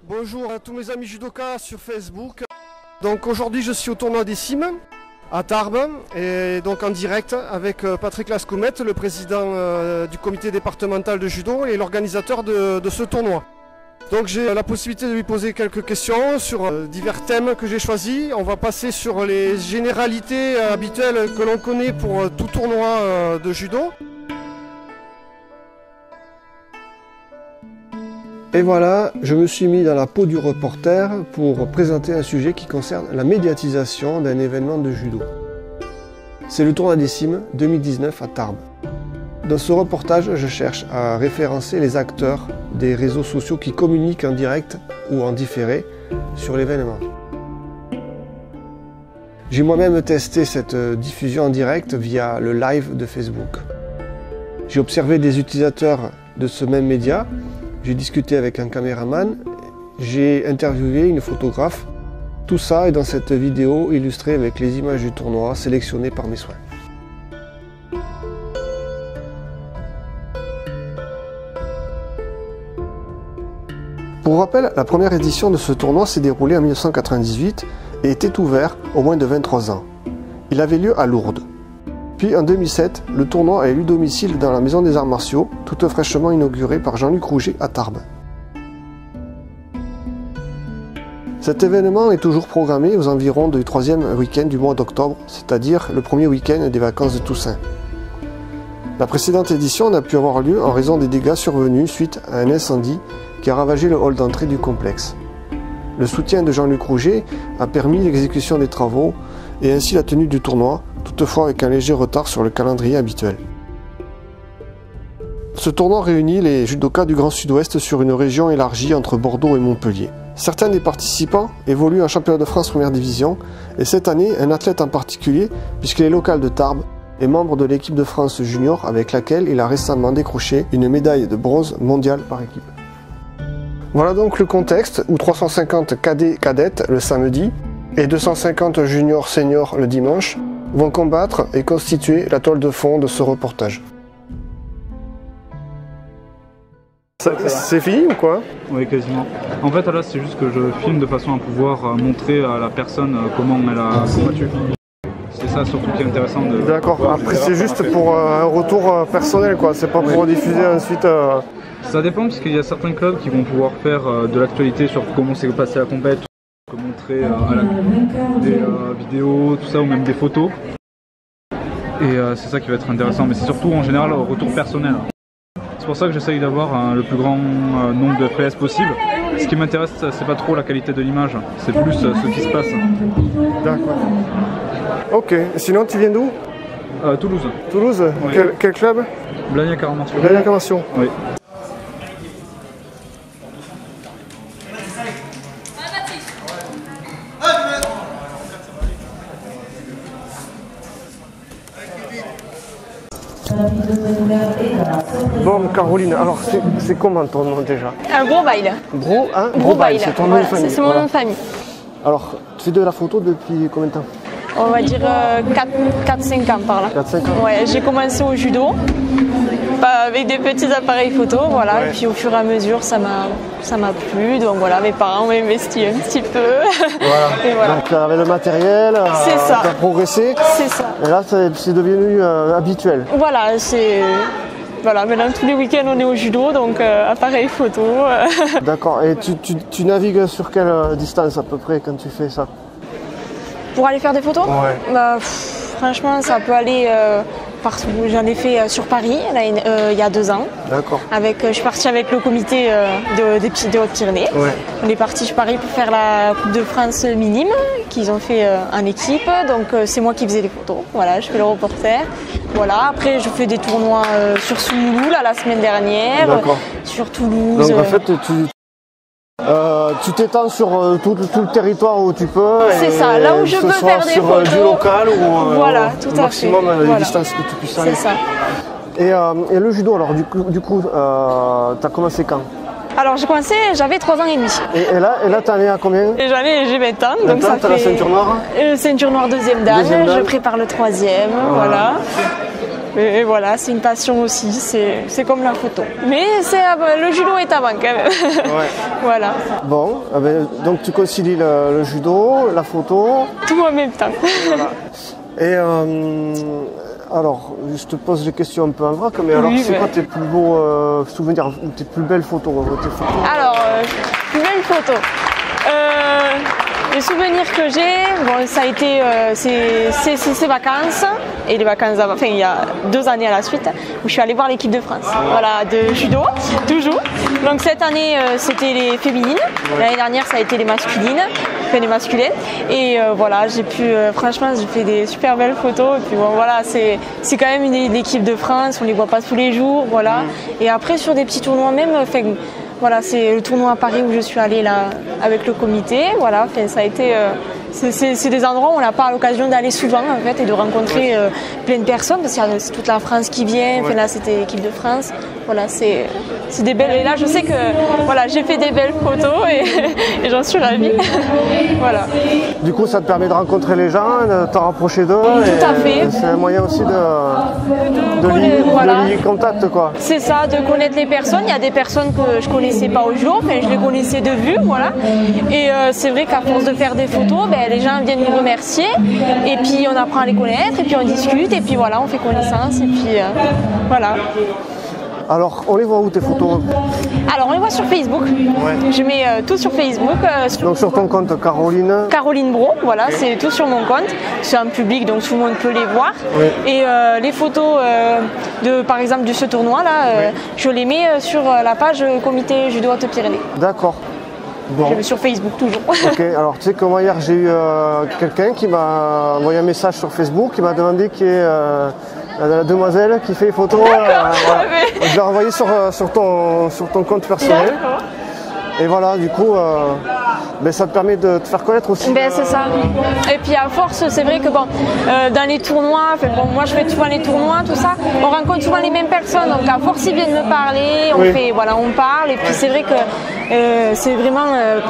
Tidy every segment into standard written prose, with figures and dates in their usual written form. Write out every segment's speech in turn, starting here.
Bonjour à tous mes amis judokas sur Facebook. Donc aujourd'hui je suis au tournoi des Cimes à Tarbes et donc en direct avec Patrick Lascoumette, le président du comité départemental de judo et l'organisateur de ce tournoi. Donc j'ai la possibilité de lui poser quelques questions sur divers thèmes que j'ai choisis. On va passer sur les généralités habituelles que l'on connaît pour tout tournoi de judo. Et voilà, je me suis mis dans la peau du reporter pour présenter un sujet qui concerne la médiatisation d'un événement de judo. C'est le tournoi des Cimes 2019 à Tarbes. Dans ce reportage, je cherche à référencer les acteurs des réseaux sociaux qui communiquent en direct ou en différé sur l'événement. J'ai moi-même testé cette diffusion en direct via le live de Facebook. J'ai observé des utilisateurs de ce même média. J'ai discuté avec un caméraman, j'ai interviewé une photographe. Tout ça est dans cette vidéo illustrée avec les images du tournoi sélectionnées par mes soins. Pour rappel, la première édition de ce tournoi s'est déroulée en 1998 et était ouvert aux moins de 23 ans. Il avait lieu à Lourdes. Puis en 2007, le tournoi a eu domicile dans la Maison des Arts Martiaux, toute fraîchement inaugurée par Jean-Luc Rouget à Tarbes. Cet événement est toujours programmé aux environs du 3e week-end du mois d'octobre, c'est-à-dire le premier week-end des vacances de Toussaint. La précédente édition n'a pu avoir lieu en raison des dégâts survenus suite à un incendie qui a ravagé le hall d'entrée du complexe. Le soutien de Jean-Luc Rouget a permis l'exécution des travaux et ainsi la tenue du tournoi, toutefois avec un léger retard sur le calendrier habituel. Ce tournoi réunit les judokas du Grand Sud-Ouest sur une région élargie entre Bordeaux et Montpellier. Certains des participants évoluent en championnat de France première division et cette année, un athlète en particulier, puisqu'il est local de Tarbes, est membre de l'équipe de France junior avec laquelle il a récemment décroché une médaille de bronze mondiale par équipe. Voilà donc le contexte où 350 cadets cadettes le samedi et 250 juniors seniors le dimanche vont combattre et constituer la toile de fond de ce reportage. C'est fini ou quoi? Oui, quasiment. En fait, là, c'est juste que je filme de façon à pouvoir montrer à la personne comment elle a combattu. C'est ça surtout qui est intéressant. D'accord, après c'est juste pour un retour personnel, quoi. C'est pas pour diffuser ensuite... Ça dépend, parce qu'il y a certains clubs qui vont pouvoir faire de l'actualité sur comment s'est passé la compétition, montrer des vidéos, tout ça, ou même des photos. Et c'est ça qui va être intéressant, mais c'est surtout en général au retour personnel. C'est pour ça que j'essaye d'avoir le plus grand nombre de FPS possible. Ce qui m'intéresse, c'est pas trop la qualité de l'image, c'est plus ce qui se passe. D'accord. Ok, et sinon tu viens d'où? Toulouse. Toulouse? Oui. Quel club? Blagnac-Armation. Blagnac-Armation. Oui. Bon Caroline, alors c'est comment ton nom déjà? Gros bail. Gros bail, c'est ton nom de famille. C'est mon nom de famille. Alors, tu fais de la photo depuis combien de temps? On va dire 4-5 ans par là. 4-5 ans. Ouais, j'ai commencé au judo, avec des petits appareils photo, voilà. Ouais. Et puis au fur et à mesure, ça m'a plu. Donc voilà, mes parents m'ont investi un petit peu. Voilà. Et voilà. Donc avec le matériel, tu as progressé. C'est ça. Et là, c'est devenu habituel. Voilà, Voilà, maintenant tous les week-ends on est au judo, donc appareil photo. D'accord, et tu navigues sur quelle distance à peu près quand tu fais ça? Pour aller faire des photos? Ouais. Bah, franchement, ça peut aller partout. J'en ai fait sur Paris il y a 2 ans. D'accord. Je suis partie avec le comité des Hautes-Pyrénées. Ouais. On est parti sur Paris pour faire la Coupe de France minime qu'ils ont fait en équipe. Donc c'est moi qui faisais les photos. Voilà, je fais le reporter. Voilà. Après, je fais des tournois sur Soumoulou la semaine dernière. D'accord. Sur Toulouse. Donc en fait, tu t'étends sur tout le territoire où tu peux. C'est ça, là où je peux faire des photos. Du local ou voilà, tout au maximum les distances que tu puisses aller. C'est ça. Et le judo, alors du coup, tu as commencé quand? Alors j'ai commencé, j'avais 3 ans et demi. Et là t'en es à combien? J'ai 20 ans. Donc ça fait... la ceinture noire? Ceinture noire 2e dan, je prépare le 3e, voilà. Et voilà, c'est une passion aussi, c'est comme la photo. Mais le judo est avant quand même. Ouais. Voilà. Bon, donc tu concilies le judo, la photo. Tout en même temps. Voilà. Et alors, je te pose des questions un peu en vrac, mais alors Oui, c'est quoi tes plus beaux souvenirs, tes plus belles photos, tes photos? Alors, plus belle photo. Les souvenirs que j'ai, bon, ça a été ces vacances et les vacances avant, enfin il y a 2 années à la suite où je suis allée voir l'équipe de France, voilà, de judo, toujours. Donc cette année c'était les féminines, l'année dernière ça a été les masculines, enfin les masculines. Et voilà, j'ai pu, franchement j'ai fait des super belles photos. Et puis bon, voilà, c'est quand même une équipe de France, on les voit pas tous les jours, voilà. Et après sur des petits tournois même, enfin, voilà, c'est le tournoi à Paris où je suis allée là avec le comité. Voilà, ça a été, c'est des endroits où on n'a pas l'occasion d'aller souvent en fait et de rencontrer plein de personnes parce qu'il y a toute la France qui vient. Enfin, là, c'était l'équipe de France. Voilà, c'est des belles. Et là, je sais que voilà, j'ai fait des belles photos et j'en suis ravie. Voilà. Du coup, ça te permet de rencontrer les gens, de te rapprocher d'eux. Tout à fait. C'est un moyen aussi de lier contact, quoi. C'est ça, de connaître les personnes. Il y a des personnes que je connaissais pas au jour, mais je les connaissais de vue, voilà. Et c'est vrai qu'à force de faire des photos, les gens viennent nous remercier. Et puis on apprend à les connaître, et puis on discute, et puis voilà, on fait connaissance, et puis voilà. Alors, on les voit où tes photos? Alors, on les voit sur Facebook. Ouais. Je mets tout sur Facebook. Donc sur ton compte Caroline? Caroline Bro, voilà, c'est tout sur mon compte. C'est un public, donc tout le monde peut les voir. Oui. Et les photos, par exemple, de ce tournoi-là, je les mets sur la page Comité Judo Haute-Pyrénées. D'accord. Bon. Je mets sur Facebook toujours. Ok, alors tu sais que moi hier j'ai eu quelqu'un qui m'a envoyé un message sur Facebook qui m'a demandé qui est la demoiselle qui fait les photos. Voilà. Je l'ai envoyé sur ton compte personnel. Et voilà, du coup, ça te permet de te faire connaître aussi. C'est ça. Et puis à force, c'est vrai que bon, dans les tournois, moi je fais souvent les tournois, tout ça, on rencontre souvent les mêmes personnes. Donc à force, ils viennent me parler, on parle. Et puis c'est vrai que c'est vraiment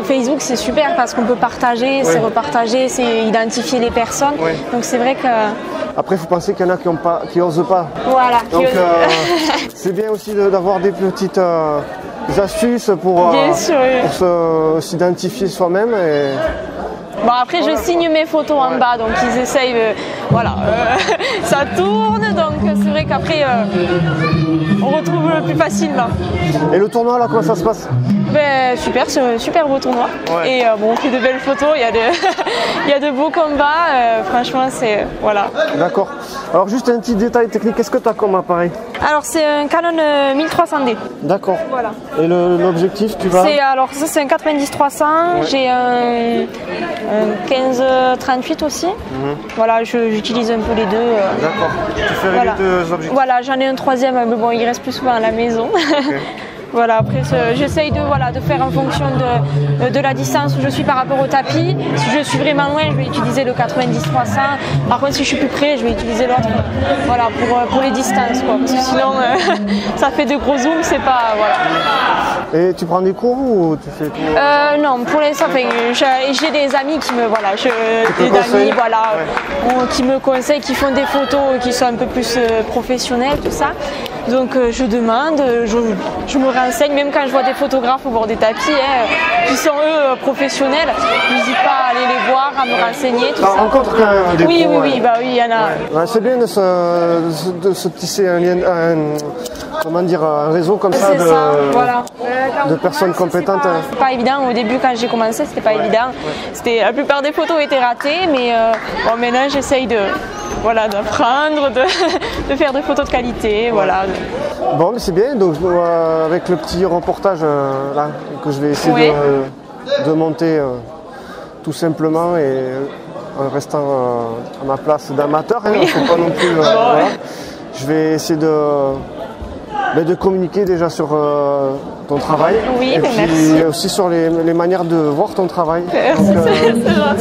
Facebook, c'est super parce qu'on peut partager, c'est repartager, c'est identifier les personnes. Donc c'est vrai que. Après, il faut penser qu'il y en a qui n'osent pas. Voilà. Donc c'est bien aussi d'avoir des petites astuces pour s'identifier soi-même. Bon, après je signe mes photos en bas, donc ils essayent, ça tourne, donc c'est vrai qu'après on retrouve plus facilement. Et le tournoi là, comment ça se passe? Super, c'est un super beau tournoi. Ouais. Et on fait de belles photos, il y a de beaux combats, franchement c'est, voilà. D'accord. Alors juste un petit détail technique, qu'est-ce que tu as comme appareil? Alors c'est un Canon 1300D. D'accord. Voilà. Et l'objectif, tu vas? Alors ça c'est un 90-300, j'ai un 15-38 aussi. Voilà, j'utilise un peu les deux. D'accord. Tu fais les deux objectifs? Voilà, j'en ai un troisième, mais bon, il reste plus souvent à la maison. Okay. Voilà, après j'essaye de faire en fonction de la distance où je suis par rapport au tapis. Si je suis vraiment loin, je vais utiliser le 90-300. Par contre, si je suis plus près, je vais utiliser l'autre. Voilà, pour les distances, quoi. Parce que sinon, ça fait de gros zooms, c'est pas, voilà. Et tu prends des cours ou tu fais tout? Non, pour l'instant, j'ai des amis qui me, qui me conseillent, qui font des photos qui sont un peu plus professionnelles, tout ça. Donc je demande, je me renseigne, même quand je vois des photographes au bord des tapis qui sont eux professionnels, je n'hésite pas à aller les voir, à me renseigner, tout ça. Rencontre quand même des pros, oui, il y en a. Ouais, c'est bien de se tisser un réseau comme ça, de personnes compétentes. C'est pas évident, au début quand j'ai commencé, c'était pas évident. La plupart des photos étaient ratées, mais maintenant j'essaye d'apprendre, de faire des photos de qualité, voilà. Bon, mais c'est bien, donc avec le petit reportage là, que je vais essayer de monter tout simplement et en restant à ma place d'amateur, pas non plus, je vais essayer de communiquer déjà sur ton travail et puis aussi sur les manières de voir ton travail. Donc,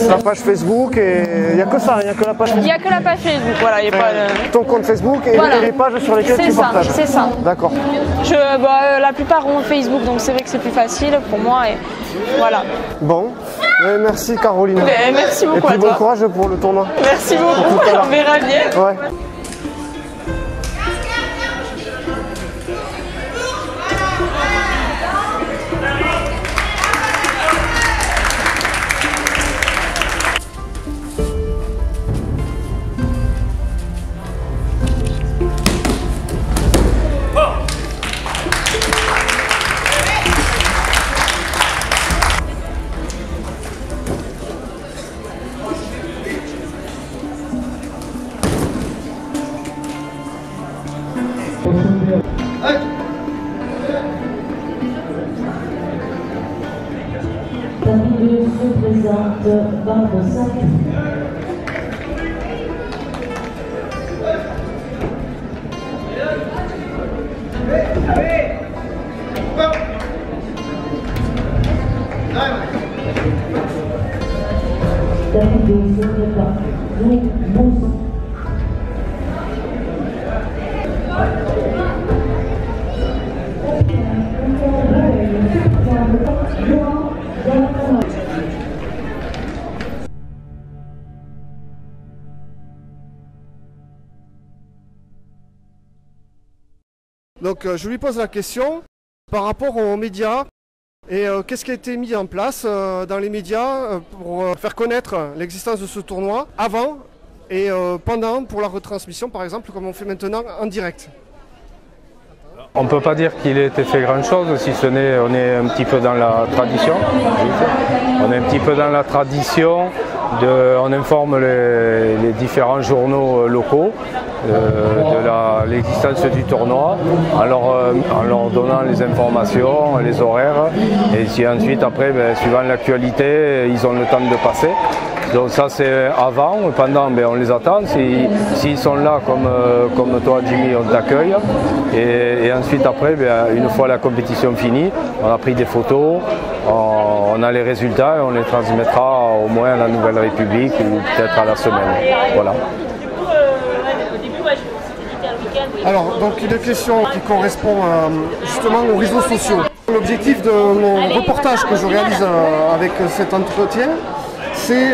la page Facebook, et il n'y a que ça, il n'y a que la page Facebook. Il n'y a que la page Facebook, voilà. Ton compte Facebook et les pages sur lesquelles tu partages. C'est ça. D'accord. La plupart ont Facebook, donc c'est vrai que c'est plus facile pour moi. Et voilà. Bon, merci Caroline. Merci beaucoup. Et puis bon courage pour le tournoi. Merci beaucoup, on verra bien. Ouais. 2 se présente Barbara Sac. David se prépare. Bon. Donc je lui pose la question par rapport aux médias et qu'est-ce qui a été mis en place dans les médias pour faire connaître l'existence de ce tournoi avant et pendant pour la retransmission par exemple comme on fait maintenant en direct. On ne peut pas dire qu'il ait été fait grand chose, si ce n'est on est un petit peu dans la tradition. On est un petit peu dans la tradition, on informe les différents journaux locaux de l'existence du tournoi en leur donnant les informations, les horaires et si ensuite après, suivant l'actualité, ils ont le temps de passer. Donc ça c'est avant, pendant on les attend, s'ils sont là comme toi Jimmy on t'accueille et ensuite après une fois la compétition finie, on a pris des photos, on a les résultats et on les transmettra au moins à la Nouvelle République ou peut-être à la semaine. Voilà. Alors donc une question qui correspond justement aux réseaux sociaux. L'objectif de mon reportage que je réalise avec cet entretien, c'est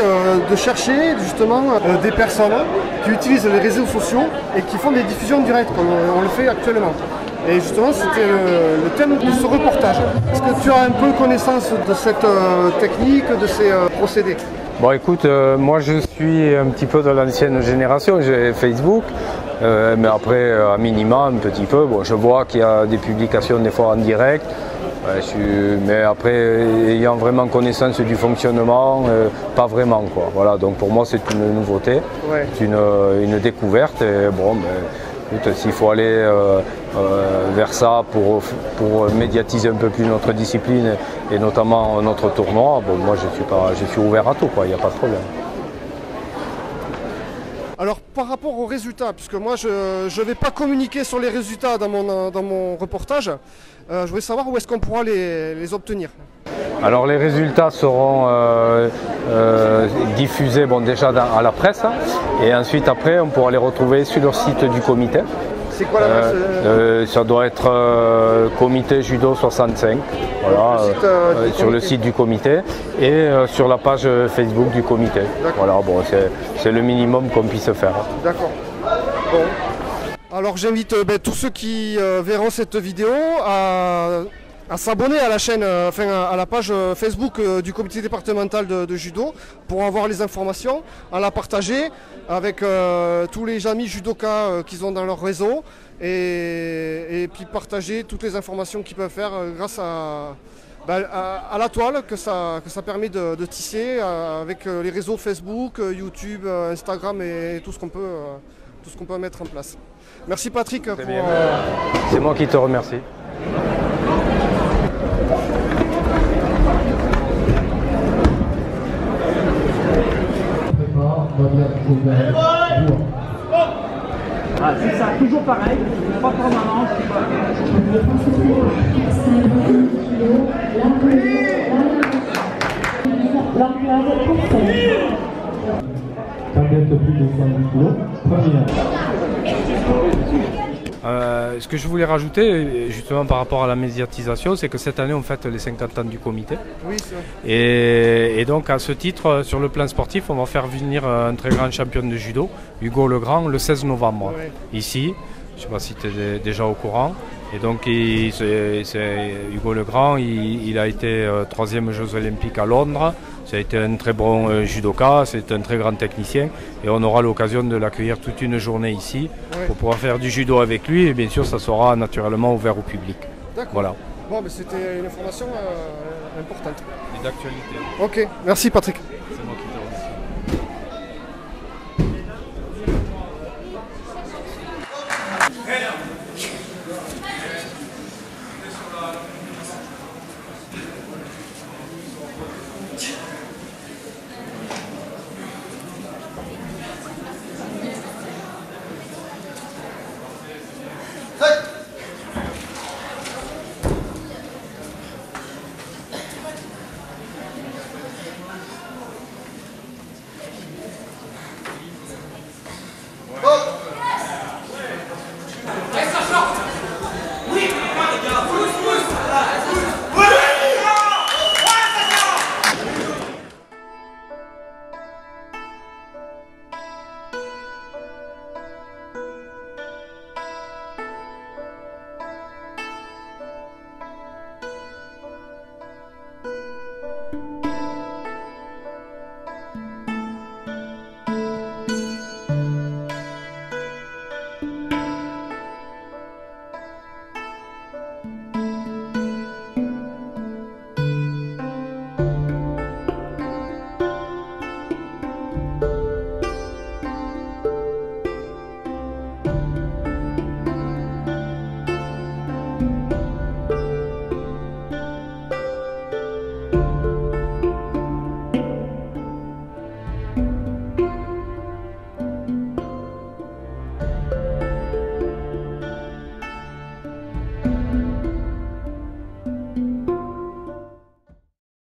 de chercher justement des personnes qui utilisent les réseaux sociaux et qui font des diffusions directes comme on le fait actuellement. Et justement c'était le thème de ce reportage. Est-ce que tu as un peu connaissance de cette technique, de ces procédés? Bon écoute, moi je suis un petit peu de l'ancienne génération, j'ai Facebook, mais après à minima un petit peu, bon, je vois qu'il y a des publications des fois en direct. Mais après, ayant vraiment connaissance du fonctionnement, pas vraiment quoi. Voilà, donc pour moi c'est une nouveauté, ouais. C'est une découverte. Et bon, écoute, s'il faut aller vers ça pour médiatiser un peu plus notre discipline et notamment notre tournoi, bon, moi je suis ouvert à tout, il n'y a pas de problème. Alors par rapport aux résultats, puisque moi je ne vais pas communiquer sur les résultats dans mon reportage, je voulais savoir où est-ce qu'on pourra les obtenir. Alors les résultats seront diffusés déjà à la presse et ensuite après on pourra les retrouver sur le site du comité. C'est quoi l'adresse ça doit être comité judo 65, voilà, sur le site du comité et sur la page Facebook du comité. Voilà, bon, c'est le minimum qu'on puisse faire. D'accord. Bon. Alors j'invite tous ceux qui verront cette vidéo à s'abonner à la chaîne, à la page Facebook du comité départemental de judo pour avoir les informations, à la partager avec tous les amis judokas qu'ils ont dans leur réseau et puis partager toutes les informations qu'ils peuvent faire grâce à la toile que ça permet de tisser avec les réseaux Facebook, YouTube, Instagram et tout ce qu'on peut mettre en place. Merci Patrick. C'est moi qui te remercie. Ah, c'est ça, toujours pareil, pas permanent. Ce que je voulais rajouter, justement par rapport à la médiatisation, c'est que cette année on fête les 50 ans du comité. Oui, c'est vrai. Et donc à ce titre, sur le plan sportif, on va faire venir un très grand champion de judo, Hugo Legrand, le 16 novembre, ouais. Ici. Je ne sais pas si tu es déjà au courant. Et donc Hugo Legrand, il a été 3e Jeux Olympiques à Londres. Ça a été un très bon judoka, c'est un très grand technicien. Et on aura l'occasion de l'accueillir toute une journée ici, ouais, pour pouvoir faire du judo avec lui. Et bien sûr, ça sera naturellement ouvert au public. D'accord. Voilà. Bon, mais c'était une information importante. Et d'actualité. Ok, merci Patrick. C'est moi qui te remercie.